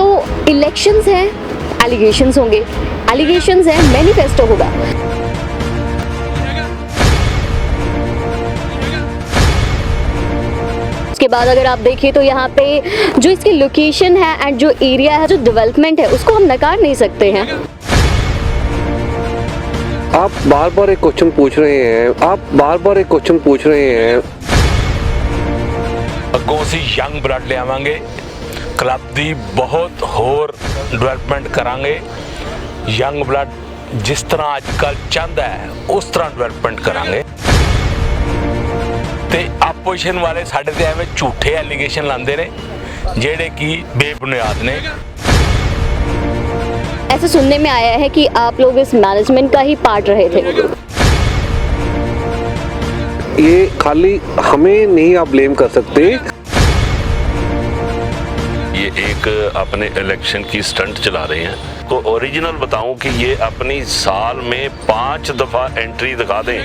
सो elections हैं, allegations होंगे, allegations हैं, मैनिफेस्टो होगा। उसके बाद अगर आप देखिए तो यहाँ पे जो इसकी लोकेशन है एंड जो एरिया है, जो डेवलपमेंट है, उसको हम नकार नहीं सकते हैं। आप बार बार एक क्वेश्चन पूछ रहे हैं ਅੱਗੋਂ ਅਸੀਂ ਯੰਗ ਬਲੱਡ ਲਿਆਵਾਂਗੇ, ਕਲੱਬ ਦੀ ਬਹੁਤ ਹੋਰ ਡਿਵੈਲਪਮੈਂਟ ਕਰਾਂਗੇ। ਯੰਗ ਬਲੱਡ ਜਿਸ ਤਰ੍ਹਾਂ ਅੱਜ ਕੱਲ੍ਹ ਚਾਹੁੰਦਾ ਹੈ ਉਸ ਤਰ੍ਹਾਂ ਡਿਵੈਲਪਮੈਂਟ ਕਰਾਂਗੇ। ਤੇ ਆਪੋਜੀਸ਼ਨ ਵਾਲੇ ਸਾਡੇ ਤੇ ਐਵੇਂ ਝੂਠੇ ਐਲੀਗੇਸ਼ਨ ਲਾਉਂਦੇ ਨੇ ਜਿਹੜੇ ਕਿ ਬੇਬੁਨਿਆਦ ਨੇ। ऐसे सुनने में आया है कि आप लोग इस मैनेजमेंट का ही पार्ट रहे थे। ये खाली हमें नहीं आप ब्लेम कर सकते। ये एक अपने इलेक्शन की स्टंट चला रहे हैं। तो ओरिजिनल बताऊं कि ये अपनी साल में 5 दफा एंट्री दिखा दें।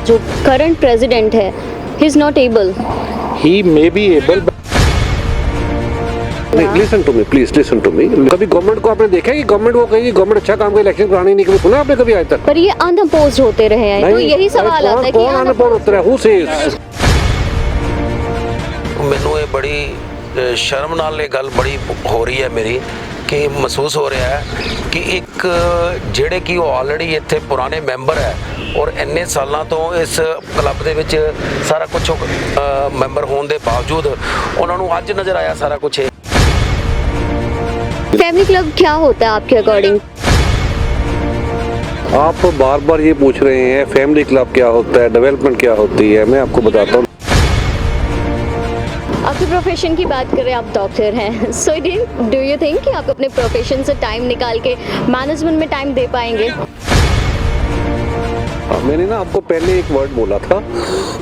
जो करंट प्रेसिडेंट है, he is not able. He may be able, listen to me please, listen to me. कभी गवर्नमेंट को आपने देखा है कि गवर्नमेंट वो कहेगी गवर्नमेंट अच्छा काम का इलेक्शन कराने नहीं, कभी सुना आपने कभी आज तक? पर ये अनअपोज्ड होते रहे हैं, तो यही सवाल आता है कि कौन अनअपोज्ड होता है? Who says? ਮੈਨੂੰ ਇਹ ਬੜੀ ਸ਼ਰਮ ਨਾਲ ਇਹ ਗੱਲ ਬੜੀ ਹੋ ਰਹੀ ਹੈ ਮੇਰੀ ਕਿ ਮਹਿਸੂਸ ਹੋ ਰਿਹਾ ਹੈ ਕਿ ਇੱਕ ਜਿਹੜੇ ਕਿ ਉਹ ਆਲਰੇਡੀ ਇੱਥੇ ਪੁਰਾਣੇ ਮੈਂਬਰ ਹੈ ਔਰ ਇੰਨੇ ਸਾਲਾਂ ਤੋਂ ਇਸ ਕਲੱਬ ਦੇ ਵਿੱਚ ਸਾਰਾ ਕੁਝ ਮੈਂਬਰ ਹੋਣ ਦੇ ਬਾਵਜੂਦ ਉਹਨਾਂ ਨੂੰ ਅੱਜ ਨਜ਼ਰ ਆਇਆ ਸਾਰਾ ਕੁਝ। फैमिली क्लब क्या होता है आपके अकॉर्डिंग? आप बार बार ये पूछ रहे हैं फैमिली क्लब क्या होता है, डेवलपमेंट क्या होती है। मैं आपको बताता हूँ। आपके प्रोफेशन की बात करें, आप डॉक्टर हैं, सो डू यू थिंक कि आप अपने प्रोफेशन से टाइम निकाल के मैनेजमेंट में टाइम दे पाएंगे? मैंने ना आपको पहले एक वर्ड बोला था,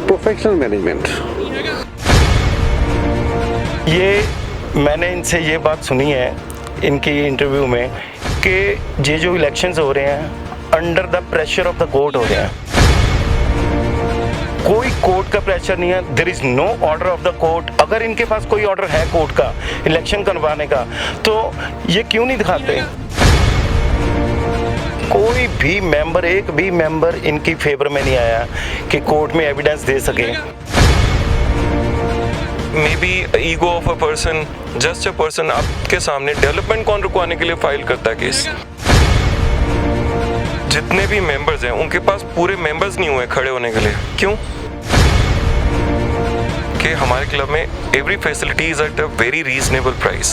प्रोफेशनल मैनेजमेंट। ये मैंने इनसे ये बात सुनी है इनकी इंटरव्यू में कि ये जो इलेक्शंस हो रहे हैं under the pressure of the court हो रहे हैं। कोई कोर्ट का प्रेशर नहीं है, there is no order of the court. अगर इनके पास कोई ऑर्डर है कोर्ट का इलेक्शन करवाने का तो ये क्यों नहीं दिखाते? कोई भी मेंबर, एक भी मेंबर इनकी फेवर में नहीं आया कि कोर्ट में एविडेंस दे सके। May be ego of a person, just a person. आपके सामने डेवलपमेंट कौन रुकवाने के लिए फाइल करता है केस? जितने भी मेंबर्स हैं उनके पास पूरे मेंबर्स नहीं हुए खड़े होने के लिए। क्यों? कि हमारे क्लब में every facility is at a very reasonable price.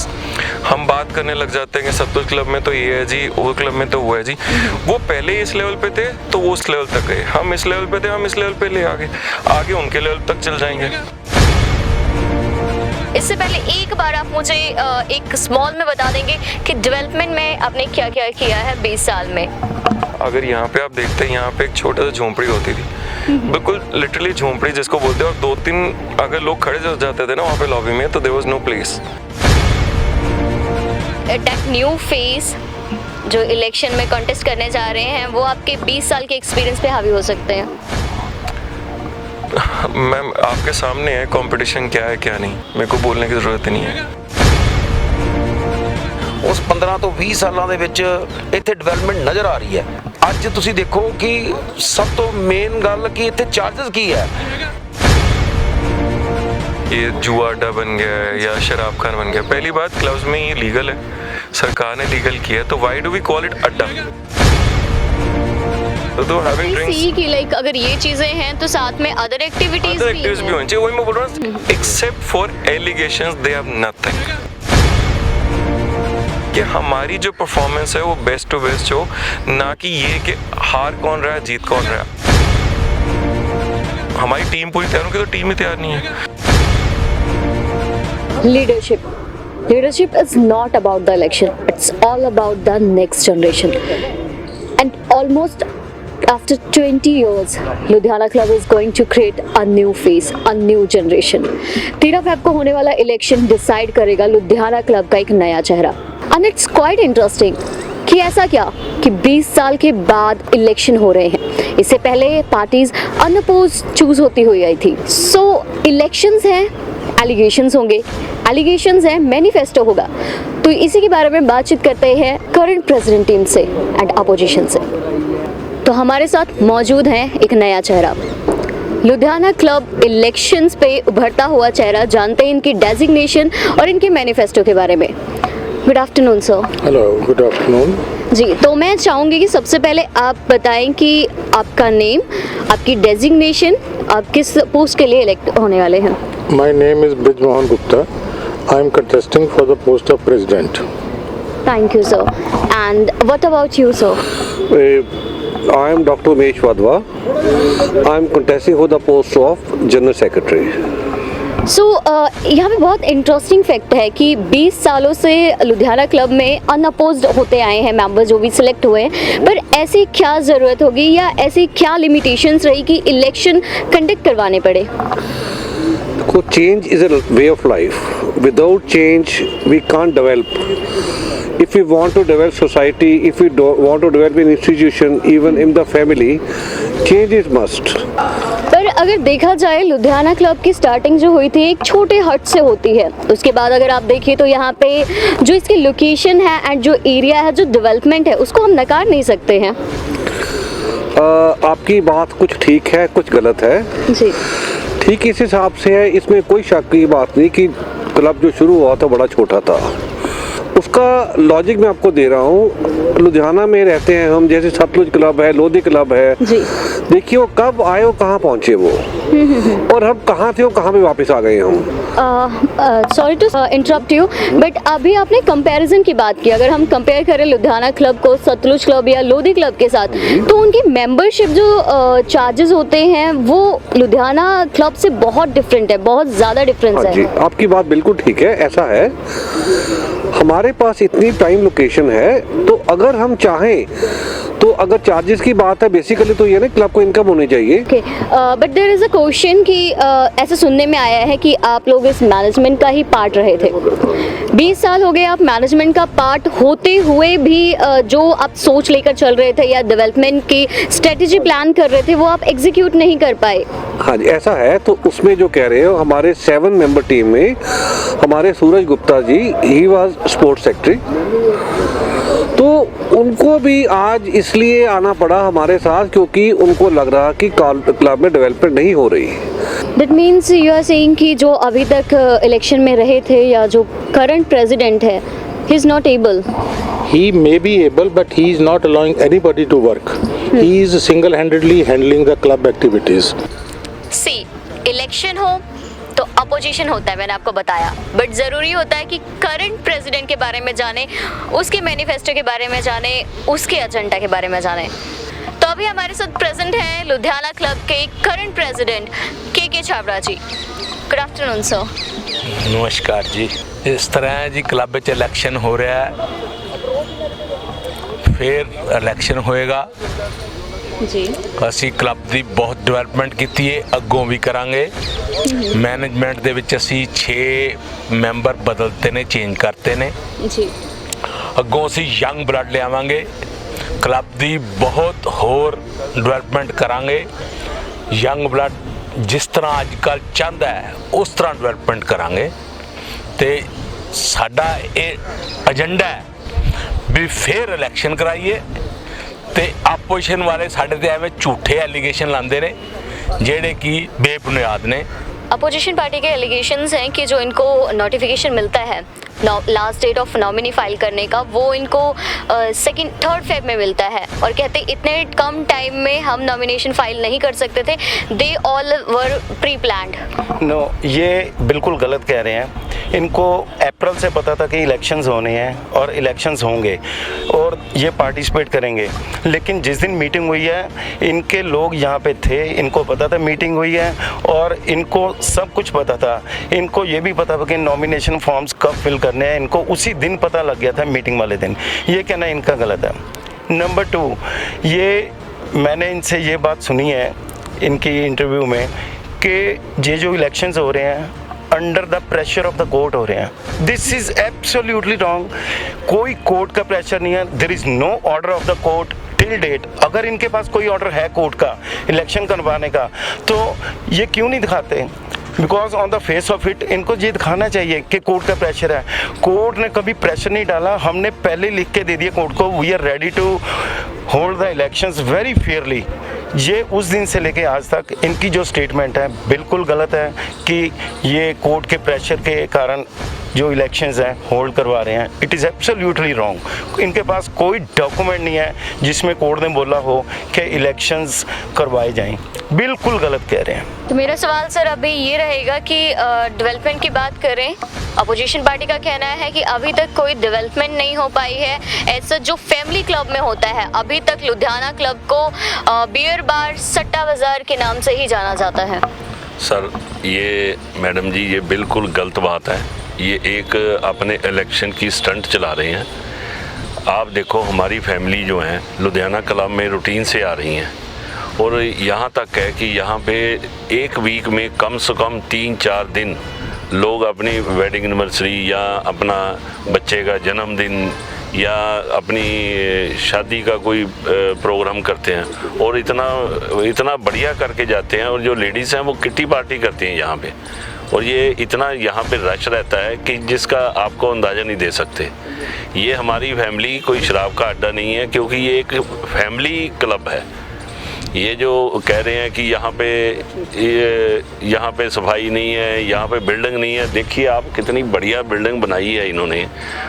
हम बात करने लग जाते हैं कि सतलुज क्लब में तो ये है जी, वो क्लब में तो वो है जी। वो पहले इस लेवल पे थे तो वो उस लेवल तक गए, हम इस लेवल पे थे, हम इस लेवल पे ले आगे उनके लेवल तक चल जाएंगे। इससे पहले एक बार आप मुझे एक स्मॉल में बता देंगे कि डेवलपमेंट में आपने क्या क्या किया है 20 साल में? अगर यहाँ पे आप देखते हैं, यहाँ पे एक छोटा सा झोंपड़ी होती थी, बिल्कुल लिटरली झोंपड़ी जिसको बोलते हैं, और 2-3 अगर लोग खड़े हो जाते थे ना वहाँ पे लॉबी में, तो there was no place. That new face जो इलेक्शन में कॉन्टेस्ट करने जा रहे हैं, वो आपके 20 साल के एक्सपीरियंस पे हावी हो सकते हैं? मैम आपके सामने है कंपटीशन क्या है क्या नहीं, मेरे को बोलने की ज़रूरत नहीं है। ਉਸ 15 ਤੋਂ 20 ਸਾਲਾਂ ਦੇ ਵਿੱਚ ਇੱਥੇ ਡਿਵੈਲਪਮੈਂਟ ਨਜ਼ਰ ਆ ਰਹੀ ਹੈ। ਅੱਜ ਤੁਸੀਂ ਦੇਖੋ ਕਿ ਸਭ ਤੋਂ ਮੇਨ ਗੱਲ ਕਿ ਇੱਥੇ ਚਾਰजेस ਕੀ है। ये जुआ अड्डा बन गया है या शराब खाना बन गया। पहली बात, क्लब्स में ये लीगल है, सरकार ने लीगल किया है, तो why do we call it अड्डा? तो हैविंग ड्रिंक्स कि लाइक अगर ये चीजें हैं तो साथ में अदर एक्टिविटीज भी होनी चाहिए। वही मैं बोल रहा हूँ, except for allegations they have nothing. कि हमारी जो परफॉर्मेंस है वो बेस्ट टू बेस्ट हो, ना कि ये कि हार कौन रहा है जीत कौन रहा है। हमारी टीम पूरी तैयार होगी तो टीम ही तैयार नहीं है। Leadership is not about the election, it's all about the next generation. And almost after 20 years Ludhiana Club is going to create a new face, a new generation. 13 Feb को होने वाला इलेक्शन डिसाइड करेगा Ludhiana club का एक नया चेहरा। And it's quite interesting कि ऐसा क्या कि 20 साल के बाद इलेक्शन हो रहे हैं। इससे पहले पार्टीज अनअपोज चूज होती हुई आई थी। सो इलेक्शंस हैं, एलिगेशंस होंगे, एलिगेशंस हैं, मैनिफेस्टो होगा। तो इसी के बारे में बातचीत करते हैं करंट प्रेसिडेंट टीम से एंड अपोजिशन से। तो हमारे साथ मौजूद हैं एक नया चेहरा, लुधियाना क्लब इलेक्शंस पे उभरता हुआ चेहरा। जानते हैं इनकी डेजिग्नेशन और इनके मैनिफेस्टो के बारे में। Good afternoon sir. Hello, good afternoon. जी, तो मैं चाहूँगी कि सबसे पहले आप बताएं कि आपका नेम, आपकी डेजिग्नेशन, आप किस पोस्ट के लिए इलेक्ट होने वाले हैं। My name is bridge Mohan Gupta. I am contesting for the post of president. Thank you sir. And what about you sir? I am Dr. Umesh Wadhwa. I am contesting for the post of General Secretary. सो यहाँ पे बहुत interesting fact है कि 20 सालों से Ludhiana club में unopposed होते आए हैं मेंबर जो भी सिलेक्ट हुए हैं, पर ऐसी क्या ज़रूरत होगी या ऐसी क्या लिमिटेशंस रही कि इलेक्शन कंडक्ट करवाने पड़े? So change is a way of life. Without change, we can't develop. If we want to develop society, if we want to develop an institution, even in the family, change is must. पर अगर देखा जाए Ludhiana club की starting जो हुई थी एक छोटे हट से होती है। उसके बाद अगर आप देखिए तो यहाँ पे जो इसकी लोकेशन है एंड जो एरिया है, जो डेवलपमेंट है, उसको हम नकार नहीं सकते हैं। आपकी बात कुछ ठीक है, कुछ गलत है। जी, ठीक इस हिसाब से है, इसमें कोई शक की बात नहीं कि क्लब जो शुरू हुआ था बड़ा छोटा था। उसका लॉजिक मैं आपको दे रहा हूँ। लुधियाना में रहते हैं हम, जैसे सतलुज क्लब है, लोधी क्लब है। जी। देखिए वो कब आए, वो कहाँ पहुँचे वो, और हम कहाँ थे, वो कहाँ पे वापस आ गए हम। Sorry to interrupt you, but अभी आपने कंपैरिजन की बात की। अगर हम कंपेयर करें लुधियाना क्लब को सतलुज क्लब या लोधी क्लब के साथ, तो उनकी मेंबरशिप जो चार्जेस होते हैं वो लुधियाना क्लब से बहुत डिफरेंट है, बहुत ज़्यादा डिफरेंस हाँ है। जी, आपकी बात बिल्कुल ठीक है, ऐसा है। हमारे पास इतनी प्राइम लोकेशन है, तो अगर हम चाहें तो अगर चार्जेस की बात है, बेसिकली तो ये ना क्लब को इनकम होनी चाहिए। Okay, but there is a question कि ऐसे सुनने में आया है कि आप लोग इस मैनेजमेंट का ही पार्ट रहे थे। 20 साल हो गए आप मैनेजमेंट का पार्ट होते हुए भी जो आप सोच लेकर चल रहे थे या डेवलपमेंट की स्ट्रेटेजी प्लान कर रहे थे वो आप एग्जीक्यूट नहीं कर पाए। हाँ जी, ऐसा है। तो उसमें जो कह रहे हो, हमारे 7 मेंबर टीम में हमारे सूरज Gupta ji, he was sports secretary, तो उनको भी आज इसलिए आना पड़ा हमारे साथ क्योंकि उनको लग रहा कि क्लब में डेवलपमेंट नहीं हो रही। That means you are saying कि जो अभी तक इलेक्शन में रहे थे या जो करंट प्रेसिडेंट है, he is not able. He may be able, but he is not allowing anybody to work. He is single-handedly handling the club activities. See, election हो तो अपोजिशन होता है, मैंने आपको बताया, बट ज़रूरी होता है कि करंट प्रेसिडेंट के बारे में जाने, उसके मैनिफेस्टो के बारे में जाने, उसके एजेंडा के बारे में जाने। तो अभी हमारे साथ प्रेजेंट हैं लुधियाना क्लब के current president K Chhabra ji. Good afternoon sir. नमस्कार जी। इस तरह है जी, क्लब ਵਿੱਚ इलेक्शन हो रहा है, फिर इलेक्शन ਹੋਏਗਾ जी। ਅਸੀਂ ਕਲੱਬ ਦੀ ਬਹੁਤ ਡਿਵੈਲਪਮੈਂਟ ਕੀਤੀ ਹੈ, ਅੱਗੋਂ ਵੀ ਕਰਾਂਗੇ। ਮੈਨੇਜਮੈਂਟ ਦੇ ਵਿੱਚ ਅਸੀਂ 6 ਮੈਂਬਰ ਬਦਲਤੇ ਨੇ, ਚੇਂਜ ਕਰਤੇ ਨੇ। जी, ਅੱਗੋਂ ਅਸੀਂ ਯੰਗ ਬਲੱਡ ਲਿਆਵਾਂਗੇ, ਕਲੱਬ ਦੀ ਬਹੁਤ ਹੋਰ ਡਿਵੈਲਪਮੈਂਟ ਕਰਾਂਗੇ। ਯੰਗ ਬਲੱਡ ਜਿਸ ਤਰ੍ਹਾਂ ਅੱਜ ਕੱਲ੍ਹ ਚਾਹੁੰਦਾ ਹੈ ਉਸ ਤਰ੍ਹਾਂ ਡਿਵੈਲਪਮੈਂਟ ਕਰਾਂਗੇ। ਤੇ ਸਾਡਾ ਇਹ ਏਜੰਡਾ ਹੈ ਵੀ ਫਿਰ ਇਲੈਕਸ਼ਨ ਕਰਾਈਏ ਤੇ ਆਪੋਜੀਸ਼ਨ वाले साढ़े ते एवं झूठे एलिगेशन लाते ने जेड़े कि बेबुनियाद ने। अपोजिशन पार्टी के एलिगेशंस हैं कि जो इनको नोटिफिकेशन मिलता है last date of nominee file करने का, वो इनको 3rd फेब में मिलता है और कहते इतने कम टाइम में हम नॉमिनेशन फाइल नहीं कर सकते थे। They all were pre planned. No, ये बिल्कुल गलत कह रहे हैं। इनको अप्रैल से पता था कि इलेक्शंस होने हैं और इलेक्शंस होंगे और ये पार्टिसिपेट करेंगे, लेकिन जिस दिन मीटिंग हुई है इनके लोग यहाँ पे थे, इनको पता था मीटिंग हुई है और इनको सब कुछ पता था। इनको ये भी पता था कि नॉमिनेशन फॉर्म्स कब फिल करने हैं, इनको उसी दिन पता लग गया था, मीटिंग वाले दिन। ये कहना इनका गलत है। नंबर 2, ये मैंने इनसे ये बात सुनी है इनकी इंटरव्यू में कि ये जो इलेक्शंस हो रहे हैं under the pressure of the court हो रहे हैं। This is absolutely wrong. कोई कोर्ट का प्रेशर नहीं है। There is no order of the court till date. अगर इनके पास कोई ऑर्डर है कोर्ट का इलेक्शन करवाने का, तो ये क्यों नहीं दिखाते? Because on the face of it इनको ये दिखाना चाहिए कि कोर्ट का प्रेशर है। कोर्ट ने कभी प्रेशर नहीं डाला, हमने पहले लिख के दे दिया कोर्ट को, we are ready to hold the elections very fairly. ये उस दिन से लेके आज तक इनकी जो स्टेटमेंट है बिल्कुल गलत है कि ये कोर्ट के प्रेशर के कारण जो इलेक्शंस हैं होल्ड करवा रहे हैं। It is absolutely wrong. इनके पास कोई डॉक्यूमेंट नहीं है जिसमें कोर्ट ने बोला हो कि इलेक्शंस करवाए जाएं। बिल्कुल गलत कह रहे हैं। तो मेरा सवाल सर अभी ये रहेगा कि डेवलपमेंट की बात करें, अपोजिशन पार्टी का कहना है कि अभी तक कोई डेवलपमेंट नहीं हो पाई है। ऐसा जो फैमिली क्लब में होता है, अभी तक लुधियाना क्लब को बियर बार सट्टा बाजार के नाम से ही जाना जाता है। सर ये मैडम जी ये बिल्कुल गलत बात है। ये एक अपने इलेक्शन की स्टंट चला रहे हैं। आप देखो हमारी फैमिली जो है लुधियाना क्लब में रूटीन से आ रही हैं और यहाँ तक है कि यहाँ पे एक वीक में कम से कम 3-4 दिन लोग अपनी वेडिंग एनिवर्सरी या अपना बच्चे का जन्मदिन या अपनी शादी का कोई प्रोग्राम करते हैं और इतना बढ़िया करके जाते हैं। और जो लेडीज़ हैं वो किट्टी पार्टी करती हैं यहाँ पे, और ये इतना यहाँ पे रश रहता है कि जिसका आपको अंदाज़ा नहीं दे सकते। ये हमारी फैमिली कोई शराब का अड्डा नहीं है, क्योंकि ये एक फैमिली क्लब है। ये जो कह रहे हैं कि यहाँ पे सफाई नहीं है, यहाँ पे बिल्डिंग नहीं है, देखिए आप कितनी बढ़िया बिल्डिंग बनाई है इन्होंने।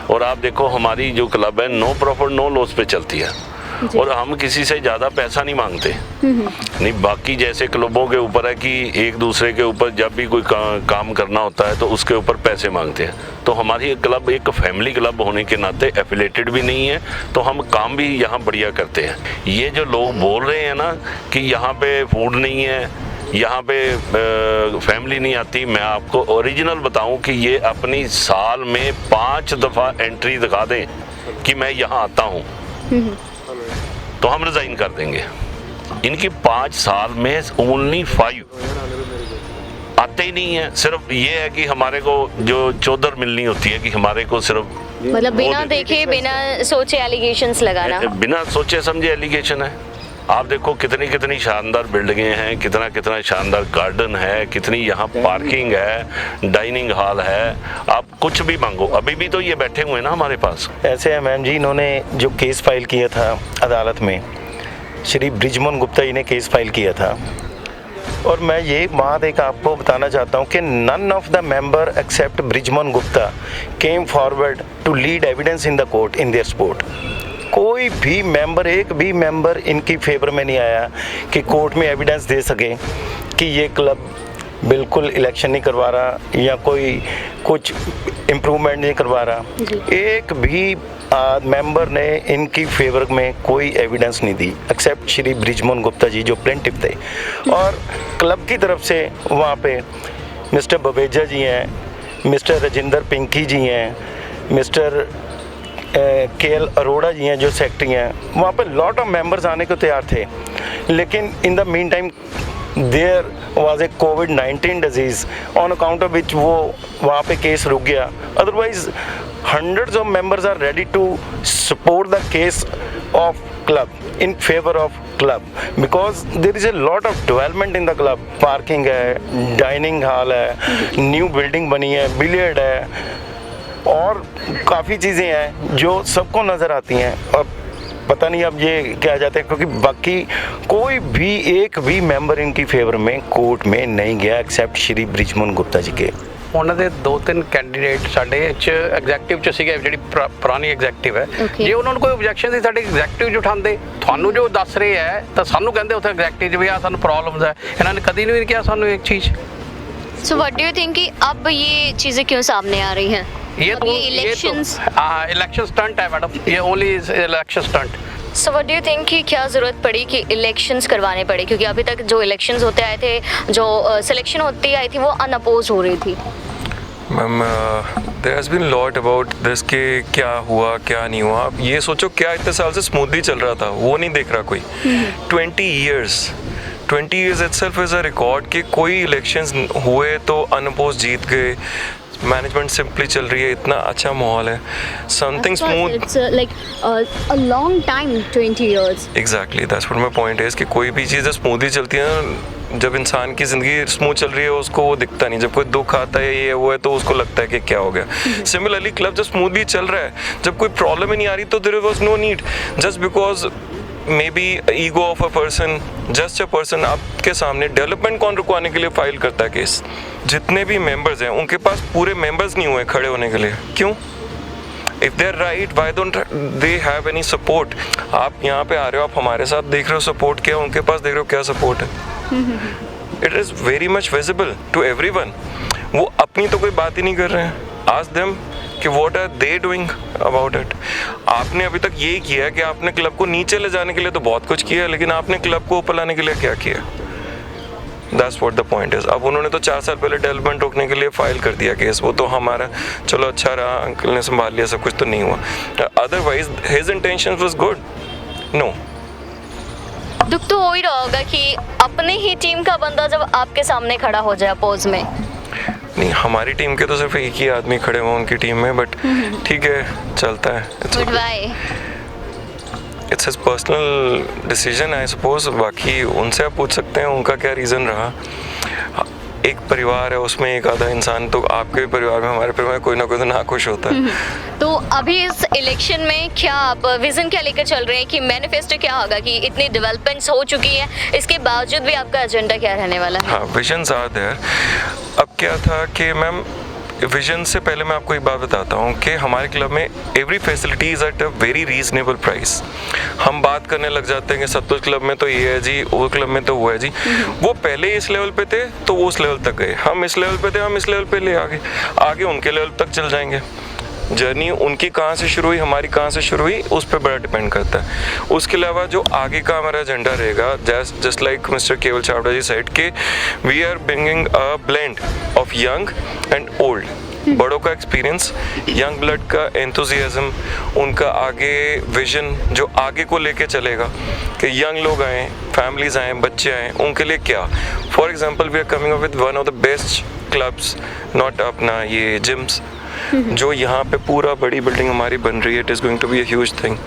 और आप देखो हमारी जो क्लब है नो प्रॉफिट नो लॉस पे चलती है और हम किसी से ज़्यादा पैसा नहीं मांगते। नहीं बाकी जैसे क्लबों के ऊपर है कि एक दूसरे के ऊपर जब भी कोई काम करना होता है तो उसके ऊपर पैसे मांगते हैं। तो हमारी क्लब एक फैमिली क्लब होने के नाते एफिलेटेड भी नहीं है, तो हम काम भी यहाँ बढ़िया करते हैं। ये जो लोग बोल रहे हैं ना कि यहाँ पे फूड नहीं है, यहाँ पे फैमिली नहीं आती, मैं आपको ओरिजिनल बताऊं कि ये अपनी साल में 5 दफ़ा एंट्री दिखा दें कि मैं यहाँ आता हूँ तो हम रिज़ाइन कर देंगे। इनकी 5 साल में ओनली 5 आते ही नहीं है। सिर्फ ये है कि हमारे को जो चौधर मिलनी होती है कि हमारे को सिर्फ मतलब बिना देखे बिना सोचे एलिगेशंस लगाना, बिना सोचे समझे एलिगेशन है। आप देखो कितनी कितनी शानदार बिल्डिंगें हैं, कितना कितना शानदार गार्डन है, कितनी यहाँ पार्किंग है, डाइनिंग हॉल है, आप कुछ भी मांगो। अभी भी तो ये बैठे हुए हैं ना हमारे पास। ऐसे है मैम जी, इन्होंने जो केस फाइल किया था अदालत में, श्री ब्रिजमोहन गुप्ता जी ने केस फाइल किया था। और मैं ये बात एक आपको बताना चाहता हूँ कि none of the member except Brijmohan Gupta came forward to lead evidence in the court in their support. कोई भी मेंबर, एक भी मेंबर इनकी फेवर में नहीं आया कि कोर्ट में एविडेंस दे सके कि ये क्लब बिल्कुल इलेक्शन नहीं करवा रहा या कोई कुछ इम्प्रूवमेंट नहीं करवा रहा। एक भी मेंबर ने इनकी फेवर में कोई एविडेंस नहीं दी एक्सेप्ट श्री ब्रिजमोहन गुप्ता जी जो प्लेंटिफ थे। और क्लब की तरफ से वहाँ पे मिस्टर बबेजा जी हैं, मिस्टर राजेंद्र पिंकी जी हैं, मिस्टर KL अरोड़ा जी हैं जो सेक्रेटरी हैं, वहाँ पे लॉट ऑफ मेंबर्स आने को तैयार थे। लेकिन in the meantime there was a COVID-19 disease on account of which वो वहाँ पे केस रुक गया। Otherwise hundreds of members are ready to support the case of club in favor of club because there is a lot of development in the club. Parking है, dining hall है, new building बनी है, billiard है और काफ़ी चीज़ें हैं जो सबको नज़र आती हैं। और पता नहीं अब ये क्या जाते हैं क्योंकि बाकी कोई भी एक भी मेंबर इनकी फेवर में कोर्ट में नहीं गया एक्सेप्ट श्री ब्रिजमोहन गुप्ता जी के। ਉਹਨਾਂ ਦੇ 2-3 ਕੈਂਡੀਡੇਟ ਸਾਡੇ ਚ ਐਗਜ਼ੈਕਟਿਵ ਚ ਸੀਗੇ, ਜਿਹੜੀ ਪੁਰਾਣੀ ਐਗਜ਼ੈਕਟਿਵ ਹੈ। ਜੇ ਉਹਨਾਂ ਨੂੰ ਕੋਈ ਆਬਜੈਕਸ਼ਨ ਸੀ ਸਾਡੇ ਐਗਜ਼ੈਕਟਿਵ ਚ ਉਠਾਉਂਦੇ, ਤੁਹਾਨੂੰ ਜੋ ਦੱਸ ਰਹੇ ਹੈ ਤਾਂ ਸਾਨੂੰ ਕਹਿੰਦੇ ਉੱਥੇ ਐਗਜ਼ੈਕਟਿਵ ਚ ਵੀ ਆ ਸਾਨੂੰ ਪ੍ਰੋਬਲਮਸ ਹੈ। ਇਹਨਾਂ ਨੇ ਕਦੀ ਨਹੀਂ ਕਿਹਾ ਸਾਨੂੰ ਇੱਕ चीज़। So what do you think कि अब ये चीज़ें क्यों सामने आ रही हैं? ये इलेक्शंस, इलेक्शन स्टंट है मैडम, ये only election stunt. So what do you think कि क्या ज़रूरत पड़ी कि इलेक्शंस करवाने पड़े? क्योंकि अभी तक जो इलेक्शंस होते आए थे, जो सिलेक्शन होती आई थी वो अनअपोज हो रही थी। Ma'am there has been lot about this कि क्या हुआ क्या नहीं हुआ। आप ये सोचो क्या इतने साल से स्मूथली चल रहा था, वो नहीं देख रहा कोई। 20 years itself is a record कि कोई इलेक्शंस हुए तो अनअपोज जीत गए, मैनेजमेंट सिंपली चल रही है, इतना अच्छा माहौल है, something smooth. It's like a long time, 20 years। Exactly that's what my point is कि कोई भी चीज़ स्मूथली चलती है ना, जब इंसान की ज़िंदगी स्मूथ चल रही है उसको वो दिखता नहीं, जब कोई दुख आता है ये वो है तो उसको लगता है कि क्या हो गया। सिमिलरली क्लब जब स्मूथली चल रहा है, जब कोई प्रॉब्लम ही नहीं आ रही, तो there was no need just because maybe ego of a person, just a person आपके सामने डेवलपमेंट कौन रुकवाने के लिए फाइल करता है केस। जितने भी मेंबर्स हैं उनके पास पूरे मेंबर्स नहीं हुए खड़े होने के लिए, क्यों? If they are right why don't they have any support? आप यहाँ पे आ रहे हो, आप हमारे साथ देख रहे हो सपोर्ट क्या, उनके पास देख रहे हो क्या सपोर्ट है। It is very much visible to everyone. वो अपनी तो कोई बात ही नहीं कर रहे हैं। आस्क देम कि what are they doing about it. आपने अभी तक यही किया है कि आपने क्लब को नीचे ले जाने के लिए तो बहुत कुछ किया है, लेकिन आपने क्लब को ऊपर लाने के लिए क्या किया? That's what the point is. अब उन्होंने तो 4 साल पहले डेवलपमेंट रोकने के लिए फाइल कर दिया केस, वो तो हमारा चलो अच्छा रहा, अंकल ने संभाल लिया, सब कुछ तो नहीं हुआ। Otherwise his intention was good. No, दुख तो हो ही रहा होगा कि अपने ही टीम का बंदा जब आपके सामने खड़ा हो जाए अपोज में। नहीं, हमारी टीम के तो सिर्फ एक ही आदमी खड़े हुए उनकी टीम में, बट ठीक है, चलता है। But why? It's his personal decision I suppose. बाकी उनसे आप पूछ सकते हैं उनका क्या रीज़न रहा। एक परिवार है, उसमें एक आधा इंसान, तो आपके भी परिवार में, हमारे परिवार में कोई ना कोई तो नाखुश होता है। तो अभी इस इलेक्शन में क्या आप विजन क्या लेकर चल रहे हैं, कि मैनिफेस्टो क्या होगा, कि इतनी डेवलपमेंट्स हो चुकी है इसके बावजूद भी आपका एजेंडा क्या रहने वाला है? हाँ, विजन्स आर देयर। अब क्या था कि मैम, विजन से पहले मैं आपको एक बात बताता हूँ कि हमारे क्लब में every facility is at a very reasonable price. हम बात करने लग जाते हैं कि सतलुज क्लब में तो ये है जी, वो क्लब में तो वो है जी। वो पहले इस लेवल पे थे तो वो उस लेवल तक गए, हम इस लेवल पे थे, हम इस लेवल पे ले आगे उनके लेवल तक चल जाएंगे। जर्नी उनकी कहाँ से शुरू हुई, हमारी कहाँ से शुरू हुई, उस पर बड़ा डिपेंड करता है। उसके अलावा जो आगे का हमारा एजेंडा रहेगा, just like mister Kewal Chawda ji said के we are bringing a blend of young and old. बड़ों का एक्सपीरियंस, यंग ब्लड का एंथुजियाज्म, उनका आगे विजन जो आगे को लेके चलेगा कि यंग लोग आएँ, फैमिलीज आएँ, बच्चे आएँ, उनके लिए क्या। For example we are coming up with one of the best clubs, not अपना ये जिम्स, जो यहाँ पे पूरा बड़ी बिल्डिंग हमारी बन रही है। It is going to be a huge thing.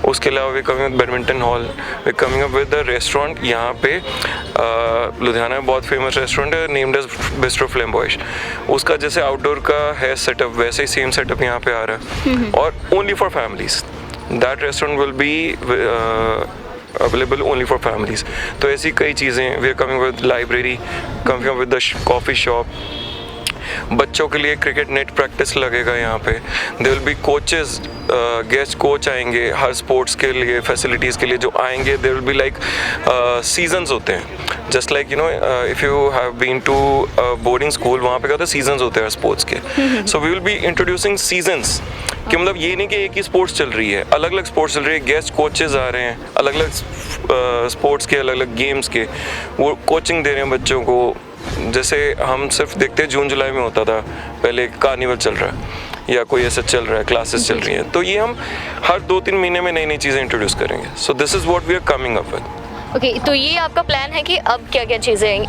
उसके अलावा we coming with badminton hall, we coming up with the restaurant. यहाँ पे लुधियाना में बहुत फेमस रेस्टोरेंट है नेम्ड एज बिस्ट्रो फ्लेम्बॉयश। उसका जैसे आउटडोर का है सेटअप, वैसे ही सेम सेटअप यहाँ पे आ रहा है, और only for families. That restaurant will be available only for families. तो ऐसी कई चीज़ें। We are coming with library, coming with the coffee shop. बच्चों के लिए क्रिकेट नेट प्रैक्टिस लगेगा यहाँ पे। There will be coaches, guest coach आएंगे हर स्पोर्ट्स के लिए, फैसिलिटीज़ के लिए जो आएंगे। There will be like seasons होते हैं, just like you know if you have been to boarding school, वहाँ पे क्या होता है, सीजन्स होते हैं स्पोर्ट्स के। So we will be introducing seasons, कि मतलब ये नहीं कि एक ही स्पोर्ट्स चल रही है, अलग अलग स्पोर्ट्स चल रही है। गेस्ट कोचेस आ रहे हैं अलग अलग स्पोर्ट्स के, अलग अलग गेम्स के, वो कोचिंग दे रहे हैं बच्चों को। जैसे हम सिर्फ देखते हैं जून जुलाई में होता था, पहले कार्निवल चल रहा है या कोई ऐसा चल रहा है, क्लासेस चल रही हैं, तो ये हम हर 2-3 महीने में नई नई चीज़ें इंट्रोड्यूस करेंगे। So this is what we are coming up with. Okay, तो ये आपका प्लान है कि अब क्या क्या चीज़ें आएंगी?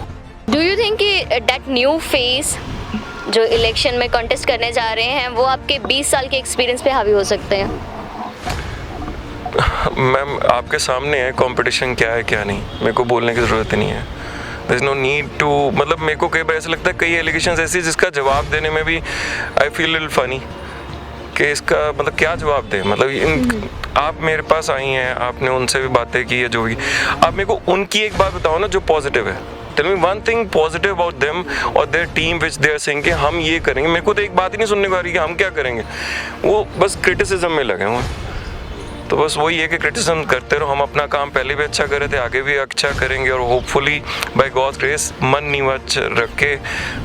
डू यू थिंक कि दैट न्यू फेस जो इलेक्शन में कॉन्टेस्ट करने जा रहे हैं वो आपके 20 साल के एक्सपीरियंस पे हावी हो सकते हैं? मैम, आपके सामने है कंपटीशन क्या है क्या नहीं, मेरे को बोलने की ज़रूरत नहीं है। There is no need to, मतलब मेरे को कई बार ऐसा लगता है कई एलिगेशंस ऐसी जिसका जवाब देने में भी आई फील लिटिल फनी कि इसका मतलब क्या जवाब दें। मतलब आप मेरे पास आई हैं, आपने उनसे भी बातें की है जो भी, आप मेरे को उनकी एक बात बताओ ना जो पॉजिटिव है। Tell me one thing positive about them और their team which they are saying कि हम ये करेंगे। मेरे को तो एक बात ही नहीं सुनने को आ रही कि हम क्या करेंगे, वो बस क्रिटिसिज्म में लगे हुए। तो बस वही है कि क्रिटिसिज्म करते रहो। हम अपना काम पहले भी अच्छा कर रहे थे, आगे भी अच्छा करेंगे, और होपफुली बाय गॉड्स ग्रेस मन नीवा रख के,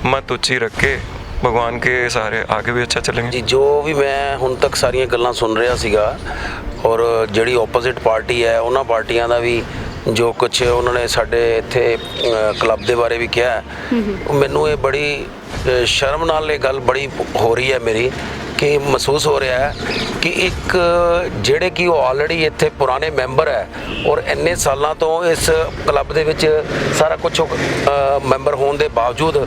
मत ऊंची रख के, भगवान के सहारे आगे भी अच्छा चलेंगे जी। जो भी मैं ਹੁਣ तक ਸਾਰੀਆਂ ਗੱਲਾਂ ਸੁਣ ਰਿਹਾ ਸੀਗਾ, ਔਰ ਜਿਹੜੀ ਆਪੋਜ਼ਿਟ ਪਾਰਟੀ ਹੈ ਉਹਨਾਂ ਪਾਰਟੀਆਂ ਦਾ ਵੀ ਜੋ ਕੁਝ ਉਹਨਾਂ ਨੇ ਸਾਡੇ ਇੱਥੇ ਕਲੱਬ ਦੇ ਬਾਰੇ ਵੀ ਕਿਹਾ, ਮੈਨੂੰ ਇਹ ਬੜੀ ਸ਼ਰਮ ਨਾਲ ਇਹ ਗੱਲ ਬੜੀ ਹੋ ਰਹੀ ਹੈ ਮੇਰੀ, ਕਿ ਮਹਿਸੂਸ ਹੋ ਰਿਹਾ ਹੈ ਕਿ ਇੱਕ ਜਿਹੜੇ ਕਿ ਉਹ ਆਲਰੇਡੀ ਇੱਥੇ ਪੁਰਾਣੇ ਮੈਂਬਰ ਹੈ ਔਰ ਇੰਨੇ ਸਾਲਾਂ ਤੋਂ ਇਸ ਕਲੱਬ ਦੇ ਵਿੱਚ ਸਾਰਾ ਕੁਝ ਮੈਂਬਰ ਹੋਣ ਦੇ ਬਾਵਜੂਦ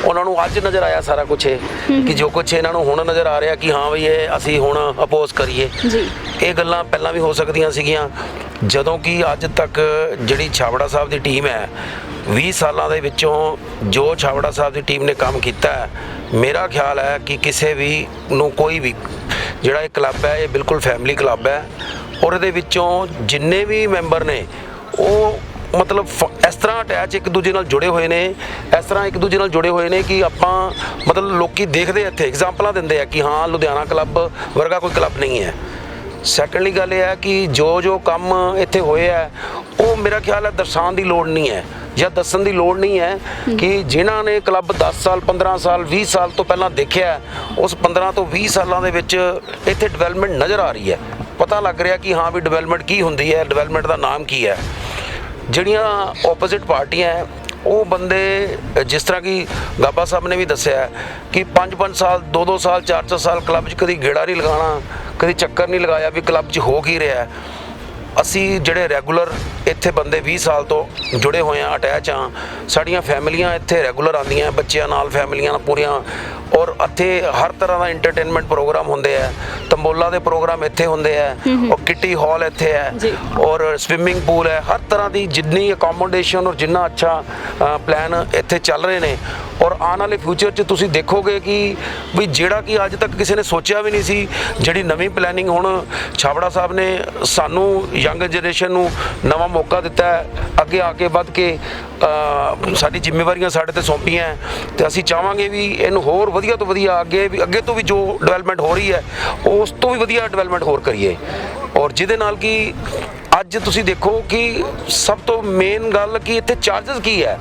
ਉਹਨਾਂ ਨੂੰ ਅੱਜ ਨਜ਼ਰ ਆਇਆ ਸਾਰਾ ਕੁਝ, ਕਿ ਜੋ ਕੁਝ ਇਹਨਾਂ ਨੂੰ ਹੁਣ ਨਜ਼ਰ ਆ ਰਿਹਾ ਕਿ ਹਾਂ ਵੀ ਇਹ ਅਸੀਂ ਹੁਣ ਅਪੋਜ਼ ਕਰੀਏ। ਇਹ ਗੱਲਾਂ ਪਹਿਲਾਂ ਵੀ ਹੋ ਸਕਦੀਆਂ ਸੀਗੀਆਂ ਜਦੋਂ ਕਿ ਅੱਜ ਤੱਕ ਜਿਹੜੀ ਛਾਬੜਾ ਸਾਹਿਬ ਦੀ ਟੀਮ ਹੈ 20 ਸਾਲਾਂ ਦੇ ਵਿੱਚੋਂ ਜੋ ਛਾਬੜਾ ਸਾਹਿਬ ਦੀ ਟੀਮ ਨੇ ਕੰਮ ਕੀਤਾ ਹੈ, ਮੇਰਾ ਖਿਆਲ ਹੈ ਕਿ ਕਿਸੇ ਵੀ ਨੂੰ ਕੋਈ ਵੀ ਜਿਹੜਾ ਇਹ ਕਲੱਬ ਹੈ ਇਹ ਬਿਲਕੁਲ ਫੈਮਿਲੀ ਕਲੱਬ ਹੈ ਔਰ ਇਹਦੇ ਵਿੱਚੋਂ ਜਿੰਨੇ ਵੀ ਮੈਂਬਰ ਨੇ ਉਹ ਮਤਲਬ ਇਸ ਤਰ੍ਹਾਂ ਅਟੈਚ ਇੱਕ ਦੂਜੇ ਨਾਲ ਜੁੜੇ ਹੋਏ ਨੇ, ਇਸ ਤਰ੍ਹਾਂ ਇੱਕ ਦੂਜੇ ਨਾਲ ਜੁੜੇ ਹੋਏ ਨੇ ਕਿ ਆਪਾਂ ਮਤਲਬ ਲੋਕੀ ਦੇਖਦੇ ਇੱਥੇ ਐਗਜ਼ਾਮਪਲਾਂ ਦਿੰਦੇ ਆ ਕਿ ਹਾਂ ਲੁਧਿਆਣਾ ਕਲੱਬ ਵਰਗਾ ਕੋਈ ਕਲੱਬ ਨਹੀਂ ਹੈ। ਸੈਕੰਡਲੀ ਗੱਲ ਇਹ ਹੈ ਕਿ ਜੋ ਕੰਮ ਇੱਥੇ ਹੋਏ ਹੈ ਉਹ ਮੇਰਾ ਖਿਆਲ ਹੈ ਦਰਸਾਉਣ ਦੀ ਲੋੜ ਨਹੀਂ ਹੈ ਜਾਂ ਦੱਸਣ ਦੀ ਲੋੜ ਨਹੀਂ ਹੈ ਕਿ ਜਿਨ੍ਹਾਂ ਨੇ ਕਲੱਬ 10 ਸਾਲ 15 ਸਾਲ 20 ਸਾਲ ਤੋਂ ਪਹਿਲਾਂ ਦੇਖਿਆ ਉਸ 15 ਤੋਂ 20 ਸਾਲਾਂ ਦੇ ਵਿੱਚ ਇੱਥੇ ਡਿਵੈਲਪਮੈਂਟ ਨਜ਼ਰ ਆ ਰਹੀ ਹੈ, ਪਤਾ ਲੱਗ ਰਿਹਾ ਕਿ ਹਾਂ ਵੀ ਡਿਵੈਲਪਮੈਂਟ ਕੀ ਹੁੰਦੀ ਹੈ, ਡਿਵੈਲਪਮੈਂਟ ਦਾ ਨਾਮ ਕੀ ਹੈ। ਜਿਹੜੀਆਂ ਆਪੋਜ਼ਿਟ ਪਾਰਟੀਆਂ ਹੈ ਉਹ ਬੰਦੇ ਜਿਸ ਤਰ੍ਹਾਂ ਕਿ ਗਾਬਾ ਸਾਹਿਬ ਨੇ ਵੀ ਦੱਸਿਆ ਕਿ 5-5 ਸਾਲ 2-2 ਸਾਲ 4-4 ਸਾਲ ਕਲੱਬ 'ਚ ਕਦੀ ਗੇੜਾ ਨਹੀਂ ਲਗਾਉਣਾ, ਕਦੀ ਚੱਕਰ ਨਹੀਂ ਲਗਾਇਆ ਵੀ ਕਲੱਬ 'ਚ ਹੋ ਕੀ ਰਿਹਾ। ਅਸੀਂ ਜਿਹੜੇ ਰੈਗੂਲਰ ਇੱਥੇ ਬੰਦੇ 20 ਸਾਲ ਤੋਂ ਜੁੜੇ ਹੋਏ ਆ, ਅਟੈਚ ਆ, ਸਾਡੀਆਂ ਫੈਮਲੀਆਂ ਇੱਥੇ ਰੈਗੂਲਰ ਆਉਂਦੀਆਂ ਬੱਚਿਆਂ ਨਾਲ, ਫੈਮਲੀਆਂ ਨਾਲ ਪੂਰੀਆਂ, ਔਰ ਇੱਥੇ ਹਰ ਤਰ੍ਹਾਂ ਦਾ ਐਂਟਰਟੇਨਮੈਂਟ ਪ੍ਰੋਗਰਾਮ ਹੁੰਦੇ ਆ, ਤੰਬੋਲਾ ਦੇ ਪ੍ਰੋਗਰਾਮ ਇੱਥੇ ਹੁੰਦੇ ਆ, ਔਰ ਕਿੱਟੀ ਹਾਲ ਇੱਥੇ ਹੈ ਔਰ ਸਵਿਮਿੰਗ ਪੂਲ ਹੈ, ਹਰ ਤਰ੍ਹਾਂ ਦੀ ਜਿੰਨੀ ਅਕੋਮੋਡੇਸ਼ਨ ਔਰ ਜਿੰਨਾ ਅੱਛਾ ਪਲਾਨ ਇੱਥੇ ਚੱਲ ਰਹੇ ਨੇ। ਔਰ ਆਉਣ ਵਾਲੇ ਫਿਊਚਰ 'ਚ ਤੁਸੀਂ ਦੇਖੋਗੇ ਕਿ ਵੀ ਜਿਹੜਾ ਕਿ ਅੱਜ ਤੱਕ ਕਿਸੇ ਨੇ ਸੋਚਿਆ ਵੀ ਨਹੀਂ ਸੀ, ਜਿਹੜੀ ਨਵੀਂ ਪਲੈਨਿੰਗ ਹੁਣ ਛਾਬੜਾ ਸਾਹਿਬ ਨੇ ਸਾਨੂੰ ਯੰਗ ਜਨਰੇਸ਼ਨ ਨੂੰ ਨਵਾਂ ਮੌਕਾ ਦਿੱਤਾ ਹੈ, ਅੱਗੇ ਆ ਕੇ ਵੱਧ ਕੇ ਸਾਡੀ ਜ਼ਿੰਮੇਵਾਰੀਆਂ ਸਾਡੇ ਤੇ ਸੌਂਪੀਆਂ ਤੇ ਅਸੀਂ ਚਾਹਾਂਗੇ ਵੀ ਇਹਨੂੰ ਹੋਰ ਵਧੀਆ ਤੋਂ ਵਧੀਆ ਅੱਗੇ ਤੋਂ ਵੀ ਜੋ ਡਿਵੈਲਪਮੈਂਟ ਹੋ ਰਹੀ ਹੈ ਉਸ ਤੋਂ ਵੀ ਵਧੀਆ ਡਿਵੈਲਪਮੈਂਟ ਹੋਰ ਕਰੀਏ। ਔਰ ਜਿਹਦੇ ਨਾਲ ਕਿ ਅੱਜ ਤੁਸੀਂ ਦੇਖੋ ਕਿ ਸਭ ਤੋਂ ਮੇਨ ਗੱਲ ਕਿ ਇੱਥੇ ਚਾਰਜਸ ਕੀ ਹੈ।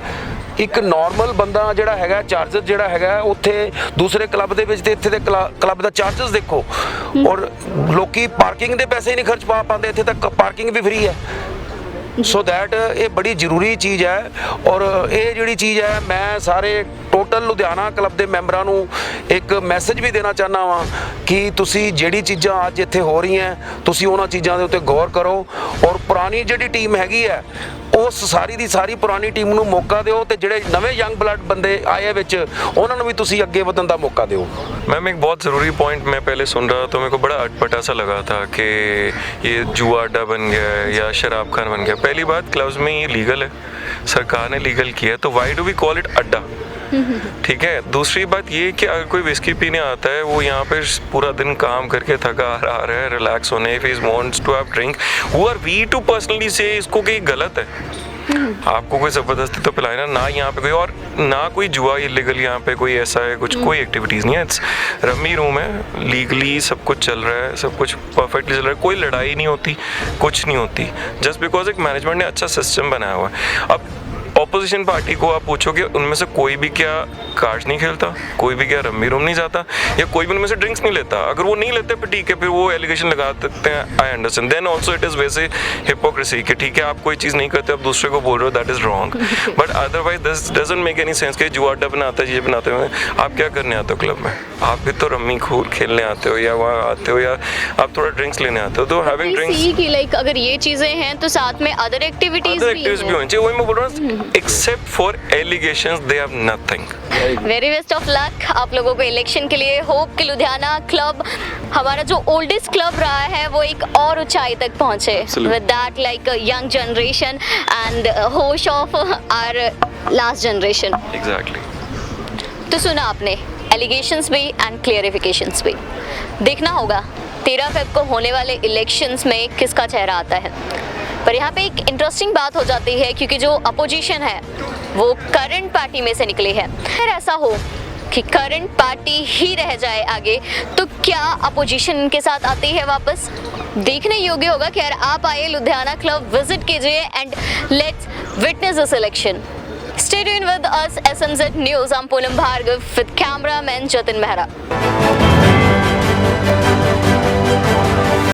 ਇੱਕ ਨਾਰਮਲ ਬੰਦਾ ਜਿਹੜਾ ਹੈਗਾ ਚਾਰਜਸ ਜਿਹੜਾ ਹੈਗਾ ਉੱਥੇ ਦੂਸਰੇ ਕਲੱਬ ਦੇ ਵਿੱਚ ਤੇ ਇੱਥੇ ਦੇ ਕਲੱਬ ਦਾ ਚਾਰਜਸ ਦੇਖੋ, ਔਰ ਲੋਕੀ ਪਾਰਕਿੰਗ ਦੇ ਪੈਸੇ ਨਹੀਂ ਖਰਚ ਪਾ ਪਾਉਂਦੇ, ਇੱਥੇ ਤੱਕ ਪਾਰਕਿੰਗ ਵੀ ਫ੍ਰੀ ਹੈ। ਸੋ ਦੈਟ ਇਹ ਬੜੀ ਜ਼ਰੂਰੀ ਚੀਜ਼ ਹੈ। ਔਰ ਇਹ ਜਿਹੜੀ ਚੀਜ਼ ਹੈ ਮੈਂ ਸਾਰੇ ਟੋਟਲ ਲੁਧਿਆਣਾ ਕਲੱਬ ਦੇ ਮੈਂਬਰਾਂ ਨੂੰ ਇੱਕ ਮੈਸੇਜ ਵੀ ਦੇਣਾ ਚਾਹੁੰਦਾ ਵਾਂ ਕਿ ਤੁਸੀਂ ਜਿਹੜੀ ਚੀਜ਼ਾਂ ਅੱਜ ਇੱਥੇ ਹੋ ਰਹੀਆਂ ਤੁਸੀਂ ਉਹਨਾਂ ਚੀਜ਼ਾਂ ਦੇ ਉੱਤੇ ਗੌਰ ਕਰੋ ਔਰ ਪੁਰਾਣੀ ਜਿਹੜੀ ਟੀਮ ਹੈਗੀ ਹੈ ਉਸ ਸਾਰੀ ਦੀ ਸਾਰੀ ਪੁਰਾਣੀ ਟੀਮ ਨੂੰ ਮੌਕਾ ਦਿਓ ਤੇ ਜਿਹੜੇ ਨਵੇਂ ਯੰਗ ਬਲੱਡ ਬੰਦੇ ਆਏ ਵਿੱਚ ਉਹਨਾਂ ਨੂੰ भी ਤੁਸੀਂ ਅੱਗੇ ਵਧਣ ਦਾ मौका दो। मैम एक बहुत ज़रूरी पॉइंट मैं पहले सुन रहा तो मेरे को बड़ा अटपटा सा लगा था कि ये जुआ अड्डा बन गया है या शराब खान बन गया। पहली बात क्लब्स में ये लीगल है, सरकार ने लीगल किया है, तो why do we call it अड्डा, ठीक है। दूसरी बात ये कि अगर कोई विस्की पीने आता है वो यहाँ पे पूरा दिन काम करके थका आ रहा है रिलैक्स होने, if he wants to have drink, who are we to personally से इसको कि गलत है, आपको कोई ज़बरदस्ती तो पिलाए ना यहाँ पे कोई, और ना कोई जुआ इलीगल यहाँ पे कोई ऐसा है कुछ कोई एक्टिविटीज़ नहीं है। इट्स रमी रूम है, लीगली सब कुछ चल रहा है, सब कुछ परफेक्टली चल रहा है, कोई लड़ाई नहीं होती, कुछ नहीं होती, जस्ट बिकॉज एक मैनेजमेंट ने अच्छा सिस्टम बनाया हुआ है। अब ऑपोजिशन पार्टी को आप पूछोगे उनमें से कोई भी क्या कार्ड्स नहीं खेलता, कोई भी क्या रम्मी रूम नहीं जाता, या कोई भी उनमें से ड्रिंक्स नहीं लेता। अगर वो नहीं लेते फिर ठीक है, फिर वो एलिगेशन लगा देते हैं, I understand. Then also it is वैसे हिपोक्रेसी कि ठीक है आप कोई चीज़ नहीं करते आप दूसरे को बोल रहे हो, that is wrong. But otherwise this doesn't make any sense कि जुआ अड्डा बनाता है ये बनाते हुए आप क्या करने आते हो क्लब में, आप भी तो रम्मी खेलने आते हो या वहाँ आते हो या आप थोड़ा ड्रिंक्स लेने आते हो। तो हैविंग ड्रिंक्स लाइक अगर ये चीजें हैं तो साथ में अदर एक्टिविटीज भी होनी चाहिए, वही मैं बोल रहा हूँ। Except for allegations they have nothing. Very best of luck आप लोगों को इलेक्शन के लिए। होप कि लुधियाना क्लब हमारा जो ओल्डेस्ट क्लब रहा है वो एक और ऊंचाई तक पहुंचे with that like young generation and होश of our last generation. Exactly. तो सुना आपने एलिगेशंस भी एंड क्लियरिफिकेशंस भी। देखना होगा 13 फेब को होने वाले इलेक्शंस में किसका चेहरा आता है। पर यहाँ पे एक इंटरेस्टिंग बात हो जाती है क्योंकि जो अपोजिशन है वो करंट पार्टी में से निकली है। अगर ऐसा हो कि करंट पार्टी ही रह जाए आगे तो क्या अपोजिशन के साथ आती है वापस, देखने योग्य होगा कि यार आप आइए लुधियाना क्लब विजिट कीजिए and let's witness this election. Stay tuned with us SMZ News. I'm Poonam Bhargav with cameraman Jatin Mehra.